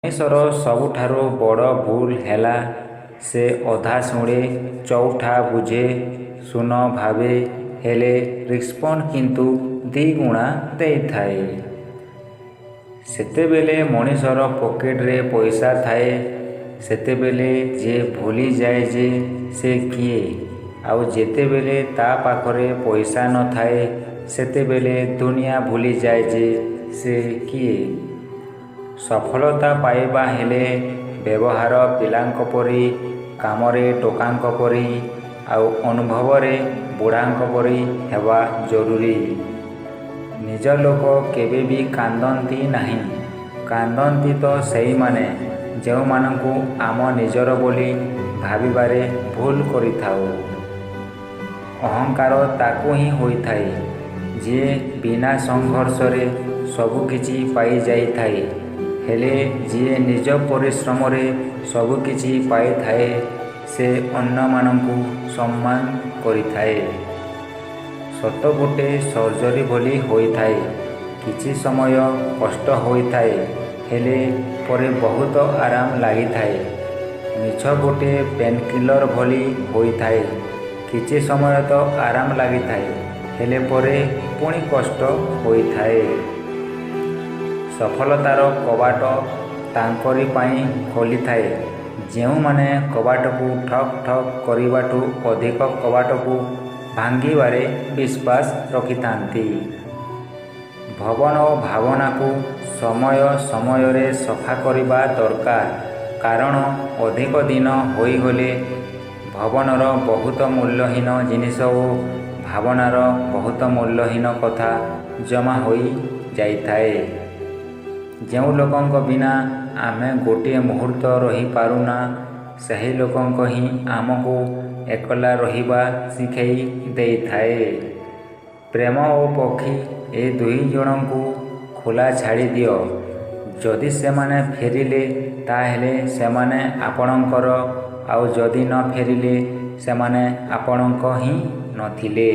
ମଣିଷର ସବୁଠାରୁ ବଡ଼ ଭୁଲ ହେଲା ସେ ଅଧା ଶୁଣେ, ଚଉଠା ବୁଝେ, ଶୂନ ଭାବେ, ହେଲେ ରିସ୍ପଣ୍ଡ କିନ୍ତୁ ଦ୍ୱିଗୁଣା ଦେଇଥାଏ। ସେତେବେଳେ ମଣିଷର ପକେଟରେ ପଇସା ଥାଏ, ସେତେବେଳେ ଯିଏ ଭୁଲିଯାଏ ଯେ ସେ କିଏ, ଆଉ ଯେତେବେଳେ ତା ପାଖରେ ପଇସା ନଥାଏ ସେତେବେଳେ ଦୁନିଆ ଭୁଲିଯାଏ ଯେ ସେ କିଏ। ସଫଳତା ପାଇବା ହେଲେ ବ୍ୟବହାର ପିଲାଙ୍କ ପରି, କାମରେ ଟୋକାଙ୍କ ପରି, ଆଉ ଅନୁଭବରେ ବୁଢ଼ାଙ୍କ ପରି ହେବା ଜରୁରୀ। ନିଜ ଲୋକ କେବେ ବି କାନ୍ଦନ୍ତି ନାହିଁ। କାନ୍ଦନ୍ତି ତ ସେଇମାନେ ଯେଉଁମାନଙ୍କୁ ଆମ ନିଜର ବୋଲି ଭାବିବାରେ ଭୁଲ କରିଥାଉ। ଅହଙ୍କାର ତାକୁ ହିଁ ହୋଇଥାଏ ଯିଏ ବିନା ସଂଘର୍ଷରେ ସବୁକିଛି ପାଇଯାଇଥାଏ। ହେଲେ ଯିଏ ନିଜ ପରିଶ୍ରମରେ ସବୁକିଛି ପାଇଥାଏ ସେ ଅନ୍ୟମାନଙ୍କୁ ସମ୍ମାନ କରିଥାଏ। ସତ ଗୋଟେ ସର୍ଜରୀ ଭଳି ହୋଇଥାଏ। କିଛି ସମୟ କଷ୍ଟ ହୋଇଥାଏ, ହେଲେ ପରେ ବହୁତ ଆରାମ ଲାଗିଥାଏ। ମିଛ ଗୋଟେ ପେନକିଲର ଭଳି ହୋଇଥାଏ। କିଛି ସମୟ ତ ଆରାମ ଲାଗିଥାଏ, ହେଲେ ପରେ ପୁଣି କଷ୍ଟ ହୋଇଥାଏ। ସଫଳତାର କବାଟ ତାଙ୍କରି ପାଇଁ ଖୋଲିଥାଏ ଯେଉଁମାନେ କବାଟକୁ ଠକ୍ ଠକ୍ କରିବାଠୁ ଅଧିକ କବାଟକୁ ଭାଙ୍ଗିବାରେ ବିଶ୍ୱାସ ରଖିଥାନ୍ତି। ଭବନ ଓ ଭାବନାକୁ ସମୟ ସମୟରେ ସଫା କରିବା ଦରକାର, କାରଣ ଅଧିକ ଦିନ ହୋଇଗଲେ ଭବନର ବହୁତ ମୂଲ୍ୟହୀନ ଜିନିଷ ଓ ଭାବନାର ବହୁତ ମୂଲ୍ୟହୀନ କଥା ଜମା ହୋଇ ଯାଇଥାଏ। ଯେଉଁ ଲୋକଙ୍କ ବିନା ଆମେ ଗୋଟିଏ ମୁହୂର୍ତ୍ତ ରହିପାରୁନା, ସେହି ଲୋକଙ୍କ ହିଁ ଆମକୁ ଏକଲା ରହିବା ଶିଖେଇ ଦେଇଥାଏ। ପ୍ରେମ ଓ ପକ୍ଷୀ ଏ ଦୁଇ ଜଣଙ୍କୁ ଖୋଲା ଛାଡ଼ିଦିଅ। ଯଦି ସେମାନେ ଫେରିଲେ ତାହେଲେ ସେମାନେ ଆପଣଙ୍କର, ଆଉ ଯଦି ନ ଫେରିଲେ ସେମାନେ ଆପଣଙ୍କ ହିଁ ନଥିଲେ।